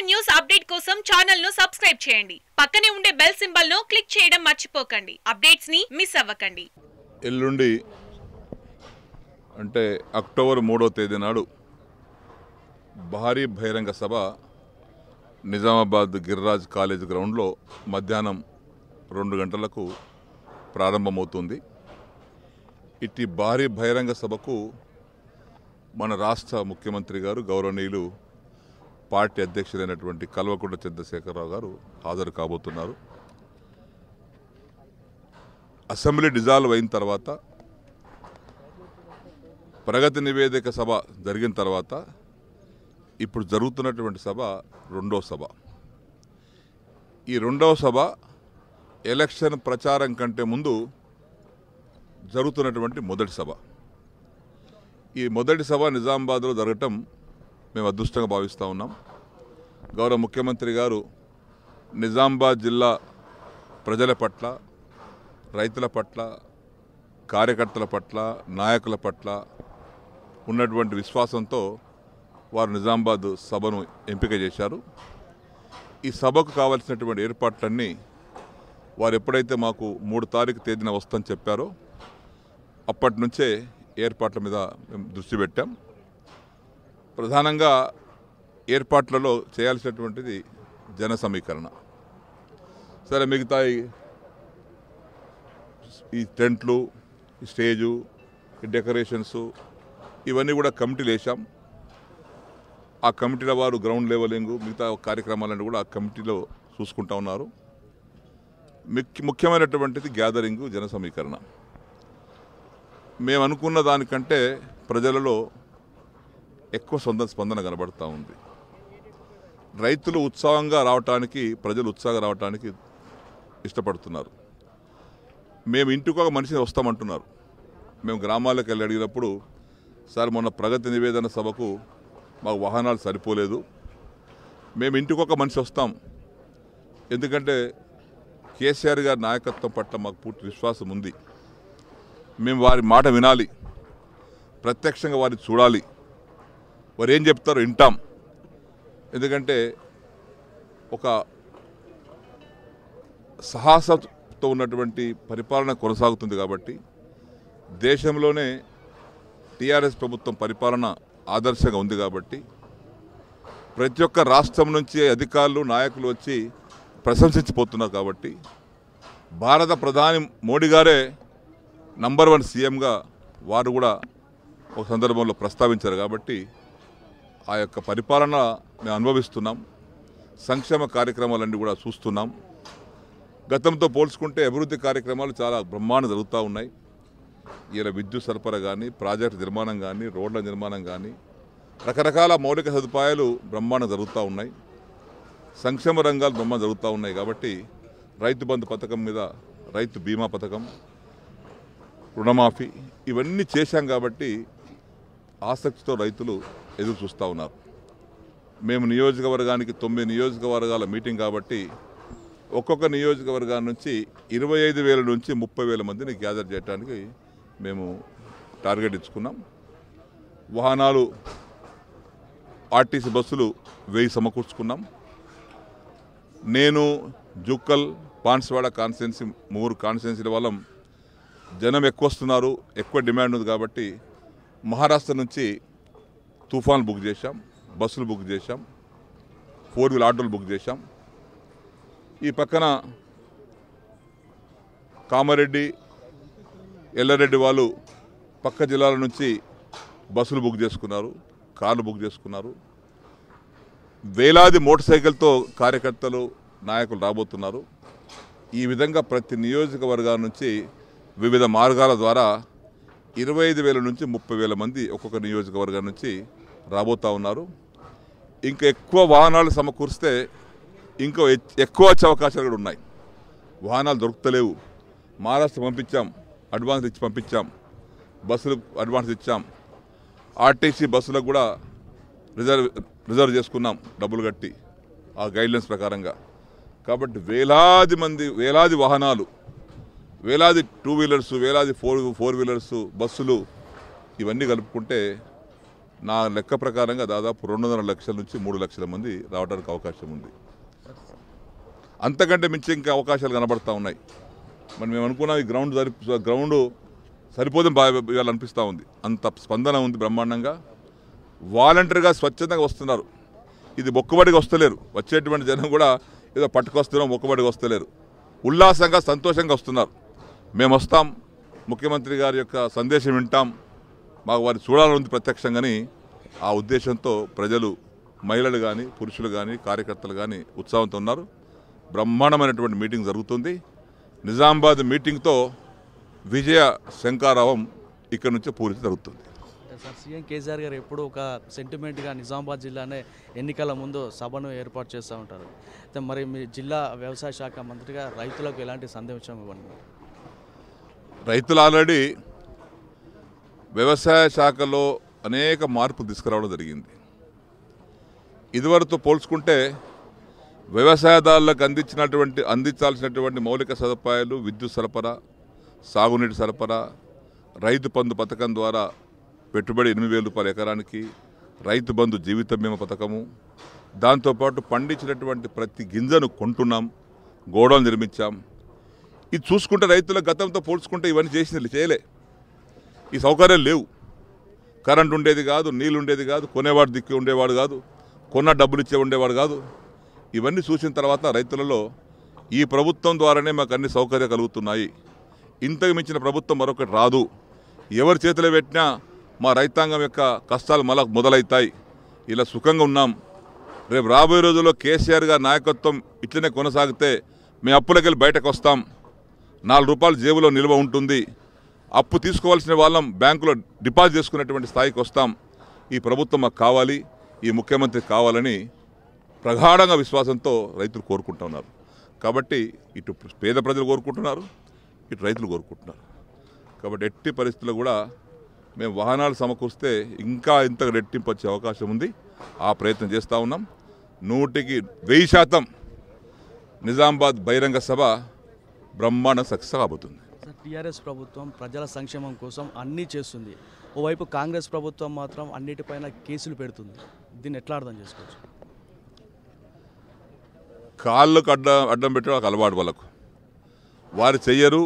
News update కోసం channel ను subscribe చేయండి. పక్కనే ఉండే బెల్ సింబల్ ను క్లిక్ చేయడం మర్చిపోకండి. అప్డేట్స్ ని మిస్ అవ్వకండి. ఎల్లుండి అంటే అక్టోబర్ 3వ తేదీ నాడు భారీ బహిరంగ సభ నిజామాబాద్ గిరిరాజ్ కాలేజ్ గ్రౌండ్లో మధ్యాహ్నం 2 గంటలకు ప్రారంభమవుతుంది. ఇట్టి భారీ బహిరంగ సభకు మన రాష్ట్ర ముఖ్యమంత్రి గారు గౌరవనీయులు పార్టీ అధ్యక్షులైనటువంటి కల్వకుంట్ల చంద్రశేఖరరావు గారు హాజరు కాబోతున్నారు. అసెంబ్లీ డిజాల్వ్ అయిన తర్వాత ప్రగతి నివేదిక సభ జరిగిన తర్వాత ఇప్పుడు జరుగుతున్నటువంటి సభ రెండో సభ. ఈ రెండవ సభ ఎలక్షన్ ప్రచారం కంటే ముందు జరుగుతున్నటువంటి మొదటి సభ. ఈ మొదటి సభ నిజామాబాద్లో జరగటం మేము అదృష్టంగా భావిస్తూ ఉన్నాం. గౌరవ ముఖ్యమంత్రి గారు నిజామాబాద్ జిల్లా ప్రజల పట్ల, రైతుల పట్ల, కార్యకర్తల పట్ల, నాయకుల పట్ల ఉన్నటువంటి విశ్వాసంతో వారు నిజామాబాద్ సభను ఎంపిక చేశారు. ఈ సభకు కావాల్సినటువంటి ఏర్పాట్లన్నీ వారు ఎప్పుడైతే మాకు 3 తారీఖు తేదీన వస్తుందని చెప్పారో అప్పటి నుంచే ఏర్పాట్ల మీద మేము దృష్టి పెట్టాం. ప్రధానంగా ఏర్పాట్లలో చేయాల్సినటువంటిది జన సమీకరణ. సరే, మిగతా ఈ టెంట్లు, ఈ స్టేజు, ఈ డెకరేషన్స్ ఇవన్నీ కూడా కమిటీలు వేసాం. ఆ కమిటీల వారు గ్రౌండ్ లెవెలింగ్ మిగతా కార్యక్రమాలను కూడా ఆ కమిటీలో చూసుకుంటా ఉన్నారు. ముఖ్యమైనటువంటిది గ్యాదరింగ్, జన సమీకరణ. మేము అనుకున్న దానికంటే ప్రజలలో ఎక్కువ స్పందన కనబడుతూ ఉంది. రైతులు ఉత్సాహంగా రావటానికి, ప్రజలు ఉత్సాహంగా రావటానికి ఇష్టపడుతున్నారు. మేము ఇంటికి ఒక మనిషిని వస్తామంటున్నారు. మేము గ్రామాలకు వెళ్ళి అడిగినప్పుడు, సార్ మొన్న ప్రగతి నివేదన సభకు మాకు వాహనాలు సరిపోలేదు, మేము ఇంటికి ఒక మనిషి వస్తాం, ఎందుకంటే కేసీఆర్ గారి నాయకత్వం పట్ల మాకు పూర్తి విశ్వాసం ఉంది, మేము వారి మాట వినాలి, ప్రత్యక్షంగా వారిని చూడాలి, వారు ఏం చెప్తారో వింటాం. ఎందుకంటే ఒక సాహసంతో ఉన్నటువంటి పరిపాలన కొనసాగుతుంది కాబట్టి, దేశంలోనే టీఆర్ఎస్ ప్రభుత్వం పరిపాలన ఆదర్శంగా ఉంది కాబట్టి, ప్రతి ఒక్క రాష్ట్రం నుంచి అధికారులు, నాయకులు వచ్చి ప్రశంసించిపోతున్నారు కాబట్టి, భారత ప్రధాని మోడీ గారే నంబర్ 1 సీఎంగా వారు కూడా ఒక సందర్భంలో ప్రస్తావించారు. కాబట్టి ఆ యొక్క పరిపాలన మేము అనుభవిస్తున్నాం. సంక్షేమ కార్యక్రమాలన్నీ కూడా చూస్తున్నాం. గతంతో పోల్చుకుంటే అభివృద్ధి కార్యక్రమాలు చాలా బ్రహ్మాండంగా జరుగుతూ ఉన్నాయి. ఇలా విద్యుత్ సరఫరా కానీ, ప్రాజెక్టు నిర్మాణం కానీ, రోడ్ల నిర్మాణం కానీ, రకరకాల మౌలిక సదుపాయాలు బ్రహ్మాండంగా జరుగుతూ ఉన్నాయి. సంక్షేమ రంగాలు బ్రహ్మాండంగా జరుగుతూ ఉన్నాయి. కాబట్టి రైతు బంధు పథకం మీద, రైతు బీమా పథకం, రుణమాఫీ ఇవన్నీ చేశాం కాబట్టి ఆసక్తితో రైతులు ఎదురు చూస్తూ ఉన్నారు. మేము నియోజకవర్గానికి 9 నియోజకవర్గాల మీటింగ్ కాబట్టి ఒక్కొక్క నియోజకవర్గాల నుంచి 25,000 నుంచి 30,000 మందిని గ్యాదర్ చేయడానికి మేము టార్గెట్ ఇచ్చుకున్నాం. వాహనాలు, ఆర్టీసీ బస్సులు 1000 సమకూర్చుకున్నాం. నేను జుక్కల్, బాన్స్వాడ కాన్స్టిట్యున్సీ 3 కాన్స్టిట్యున్సీల వల్ల జనం ఎక్కువ వస్తున్నారు, ఎక్కువ డిమాండ్ ఉంది కాబట్టి మహారాష్ట్ర నుంచి తుఫాన్ బుక్ చేశాం, బస్సులు బుక్ చేశాం, 4 వీల్ ఆటోలు బుక్ చేశాం. ఈ పక్కన కామారెడ్డి, ఎల్లారెడ్డి వాళ్ళు పక్క జిల్లాల నుంచి బస్సులు బుక్ చేసుకున్నారు, కార్లు బుక్ చేసుకున్నారు. వేలాది మోటార్ సైకిల్తో కార్యకర్తలు, నాయకులు రాబోతున్నారు. ఈ విధంగా ప్రతి నియోజకవర్గాల నుంచి వివిధ మార్గాల ద్వారా 25,000 నుంచి 30,000 మంది ఒక్కొక్క నియోజకవర్గం నుంచి రాబోతూ ఉన్నారు. ఇంకా ఎక్కువ వాహనాలు సమకూరిస్తే ఇంకా ఎక్కువ వచ్చే అవకాశాలు కూడా ఉన్నాయి. వాహనాలు దొరుకుతలేవు. మహారాష్ట్ర పంపించాం, అడ్వాన్స్ ఇచ్చి పంపించాం, బస్సులు అడ్వాన్స్ ఇచ్చాం, ఆర్టీసీ బస్సులకు కూడా రిజర్వ్ చేసుకున్నాం డబ్బులు కట్టి ఆ గైడ్లైన్స్ ప్రకారంగా. కాబట్టి వేలాది వాహనాలు, వేలాది 2 వీలర్స్, వేలాది 4 వీలర్స్, బస్సులు ఇవన్నీ కలుపుకుంటే నా లెక్క ప్రకారంగా దాదాపు 2.5 లక్షల నుంచి 3 లక్షల మంది రావడానికి అవకాశం ఉంది. అంతకంటే మించి ఇంకా అవకాశాలు కనబడతా ఉన్నాయి. మరి మేము అనుకున్నాం ఈ గ్రౌండ్ సరిపోదని ఇవాళ అనిపిస్తూ ఉంది. అంత స్పందన ఉంది బ్రహ్మాండంగా. వాలంటీర్గా స్వచ్ఛందంగా వస్తున్నారు. ఇది మొక్కుబడిగా వస్తలేరు. వచ్చేటువంటి జనం కూడా ఏదో పట్టుకొస్తున్నాం మొక్కుబడిగా వస్తలేరు. ఉల్లాసంగా సంతోషంగా వస్తున్నారు. మేము వస్తాం, ముఖ్యమంత్రి గారి యొక్క సందేశం వింటాం, మాకు వారిని చూడాలని ప్రత్యక్షంగాని ఆ ఉద్దేశంతో ప్రజలు, మహిళలు కానీ పురుషులు కానీ కార్యకర్తలు కానీ ఉత్సాహంతో ఉన్నారు. బ్రహ్మాండమైనటువంటి మీటింగ్ జరుగుతుంది. నిజామాబాద్ మీటింగ్తో విజయ శంకారావం ఇక్కడ నుంచే పూర్తి జరుగుతుంది. సార్, సీఎం కేసీఆర్ గారు ఎప్పుడు ఒక సెంటిమెంట్గా నిజామాబాద్ జిల్లానే ఎన్నికల ముందు సభను ఏర్పాటు చేస్తూ ఉంటారు. అయితే మరి మీ జిల్లా వ్యవసాయ శాఖ మంత్రిగా రైతులకు ఎలాంటి సందేశం ఇవ్వండి? రైతులు ఆల్రెడీ వ్యవసాయ శాఖలో అనేక మార్పులు తీసుకురావడం జరిగింది. ఇదివరతో పోల్చుకుంటే వ్యవసాయదారులకు అందించాల్సినటువంటి మౌలిక సదుపాయాలు, విద్యుత్ సరఫరా, సాగునీటి సరఫరా, రైతు బంధు పథకం ద్వారా పెట్టుబడి 8,000 రూపాయల ఎకరానికి, రైతు బంధు జీవిత బీమా పథకము, దాంతోపాటు పండించినటువంటి ప్రతి గింజను కొంటున్నాం, గోడౌన్ నిర్మించాం. ఇది చూసుకుంటే రైతుల గతంతో పోల్చుకుంటే ఇవన్నీ చేయలే. ఈ సౌకర్యాలు లేవు. కరెంట్ ఉండేది కాదు, నీళ్ళు ఉండేది కాదు, కొనేవాడు దిక్కు ఉండేవాడు కాదు, కొన్న డబ్బులు ఇచ్చే ఉండేవాడు కాదు. ఇవన్నీ చూసిన తర్వాత రైతులలో ఈ ప్రభుత్వం ద్వారానే మాకు అన్ని సౌకర్యాలు కలుగుతున్నాయి, ఇంతకు మించిన ప్రభుత్వం మరొకటి రాదు, ఎవరి చేతిలో పెట్టినా మా రైతాంగం యొక్క కష్టాలు మళ్ళా మొదలవుతాయి, ఇలా సుఖంగా ఉన్నాం. రేపు రాబోయే రోజుల్లో కేసీఆర్ గారి నాయకత్వం ఇట్లనే కొనసాగితే మేము అప్పులకి వెళ్ళి బయటకు వస్తాం, 4 రూపాయలు జేబులో నిల్వ ఉంటుంది, అప్పు తీసుకోవాల్సిన వాళ్ళం బ్యాంకులో డిపాజిట్ చేసుకునేటువంటి స్థాయికి వస్తాం. ఈ ప్రభుత్వం మాకు కావాలి, ఈ ముఖ్యమంత్రి కావాలని ప్రగాఢంగా విశ్వాసంతో రైతులు కోరుకుంటూ ఉన్నారు. కాబట్టి ఇటు పేద ప్రజలు కోరుకుంటున్నారు, ఇటు రైతులు కోరుకుంటున్నారు. కాబట్టి ఎట్టి పరిస్థితుల్లో కూడా మేము వాహనాలు సమకూరిస్తే ఇంకా ఇంతగా రెట్టింపు వచ్చే అవకాశం ఉంది. ఆ ప్రయత్నం చేస్తూ ఉన్నాం. 100% నిజామాబాద్ బహిరంగ సభ బ్రహ్మాండ సక్సెస్ కాబోతుంది. టీఆర్ఎస్ ప్రభుత్వం ప్రజల సంక్షేమం కోసం అన్నీ చేస్తుంది, ఓవైపు కాంగ్రెస్ ప్రభుత్వం మాత్రం అన్నిటిపైన కేసులు పెడుతుంది. దీన్ని ఎట్లా అర్థం చేసుకోవచ్చు? కాళ్ళకు అడ్డం పెట్టడం ఒక అలవాటు వాళ్ళకు. వారు చెయ్యరు,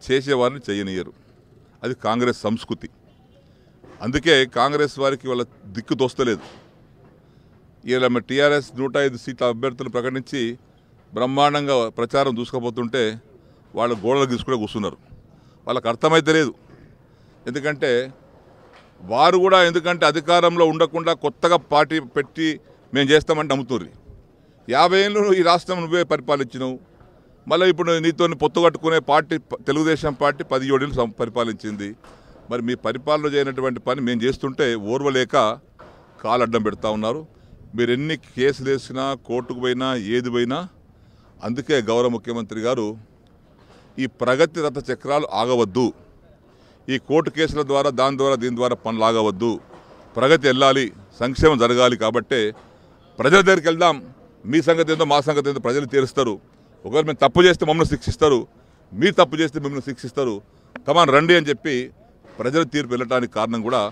చేసేవారిని చెయ్యనియరు. అది కాంగ్రెస్ సంస్కృతి. అందుకే కాంగ్రెస్ వారికి వాళ్ళ దిక్కు తోస్తలేదు. ఇలా టీఆర్ఎస్ 105 సీట్ల అభ్యర్థులు ప్రకటించి బ్రహ్మాండంగా ప్రచారం దూసుకుపోతుంటే వాళ్ళు గోడలు తీసుకునే కూర్చున్నారు. వాళ్ళకి అర్థమైతే లేదు. ఎందుకంటే వారు కూడా అధికారంలో ఉండకుండా కొత్తగా పార్టీ పెట్టి మేము చేస్తామంటే నమ్ముతుర్రు. 50 ఏళ్ళు ఈ రాష్ట్రం నువ్వే పరిపాలించినావు, మళ్ళీ ఇప్పుడు నీతో పొత్తు కట్టుకునే పార్టీ తెలుగుదేశం పార్టీ 17 ఏళ్ళు పరిపాలించింది. మరి మీ పరిపాలన చేయనటువంటి పని మేము చేస్తుంటే ఓర్వలేక కాలు అడ్డం పెడతా ఉన్నారు. మీరు ఎన్ని కేసులు వేసినా, కోర్టుకు పోయినా, ఏది పోయినా, అందుకే గౌరవ ముఖ్యమంత్రి గారు ఈ ప్రగతి రథ చక్రాలు ఆగవద్దు, ఈ కోర్టు కేసుల ద్వారా దీని ద్వారా పనులు ఆగవద్దు, ప్రగతి వెళ్ళాలి, సంక్షేమం జరగాలి. కాబట్టే ప్రజల దగ్గరికి వెళ్దాం, మీ సంగతి ఏందో మా సంగతి ఏందో ప్రజలు తీరుస్తారు. ఒకవేళ మేము తప్పు చేస్తే మమ్మల్ని శిక్షిస్తారు, మీరు తప్పు చేస్తే మిమ్మల్ని శిక్షిస్తారు, కమాన్ రండి అని చెప్పి ప్రజల తీర్పు వెళ్ళడానికి కారణం కూడా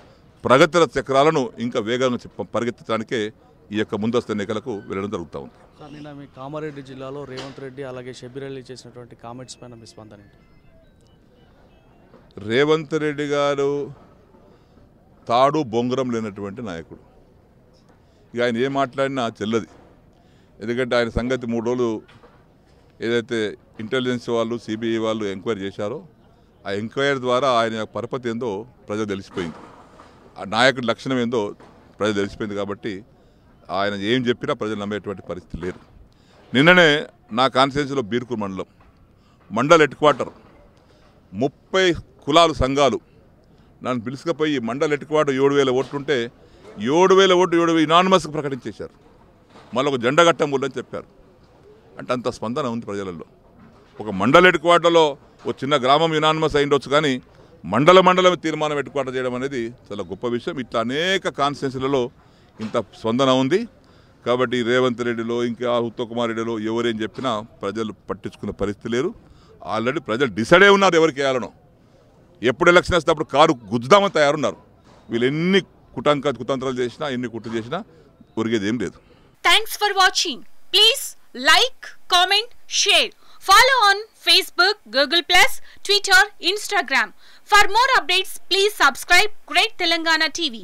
ప్రగతి రథ చక్రాలను ఇంకా వేగంగా పరిగెత్తడానికే ఈ యొక్క ముందస్తు ఎన్నికలకు వెళ్ళడం జరుగుతూ ఉంది. సార్, నిన్న మీ కామారెడ్డి జిల్లాలో రేవంత్ రెడ్డి అలాగే షబ్బీర్ అలీ చేసినటువంటి కామెంట్స్ పైన మీ స్పందన ఏంటి? రేవంత్ రెడ్డి గారు తాడు బొంగరం లేనటువంటి నాయకుడు. ఇక ఆయన ఏం మాట్లాడినా చెల్లది. ఎందుకంటే ఆయన సంగతి 3 రోజులు ఏదైతే ఇంటెలిజెన్స్ వాళ్ళు, సిబిఐ వాళ్ళు ఎంక్వైరీ చేశారో ఆ ఎంక్వైరీ ద్వారా ఆయన పరపతి ఏందో ప్రజలు తెలిసిపోయింది, ఆ నాయకుడి లక్షణం ఏందో ప్రజలు తెలిసిపోయింది. కాబట్టి ఆయన ఏం చెప్పినా ప్రజలు నమ్మేటువంటి పరిస్థితి లేదు. నిన్ననే నా కాన్స్టిట్యున్సీలో బీర్కూర్ మండల్ హెడ్ క్వార్టర్ 30 కులాలు సంఘాలు నన్ను పిలుచుకుపోయి మండల్ హెడ్ క్వార్టర్ 7,000 ఓట్లు ఉంటే 7,000 ఓట్లు 7,000 యునానిమస్గా ప్రకటించేశారు. మళ్ళీ ఒక జెండా గట్టం అని చెప్పారు. అంటే అంత స్పందన ఉంది ప్రజలలో. ఒక మండల్ హెడ్ క్వార్టర్లో ఒక చిన్న గ్రామం యునానిమస్ అయిండొచ్చు, కానీ మండలం తీర్మానం హెడ్ క్వార్టర్ చేయడం అనేది చాలా గొప్ప విషయం. ఇట్లా అనేక కాన్స్టిట్యున్సీలలో ఇంత స్పందన ఉంది. కాబట్టి రేవంత్ రెడ్డిలో ఇంకా ఉత్తమ్ కుమార్ రెడ్డిలో ఎవరేం చెప్పినా ప్రజలు పట్టించుకునే పరిస్థితి లేరు. ఆల్రెడీ ప్రజలు డిసైడే ఉన్నారు ఎవరికి వేయాలనో. ఎప్పుడు ఎలక్షన్ వస్తే అప్పుడు కారు గుద్దుదామని తయారున్నారు. వీళ్ళు ఎన్ని కుతంత్రాలు చేసినా ఎన్ని కుట్ర చేసినా ఒరిగేది ఏం లేదు. Thanks for watching. Please like, comment, share. Follow on Facebook, Google+, Twitter, Instagram. For more updates, please subscribe Great Telangana TV.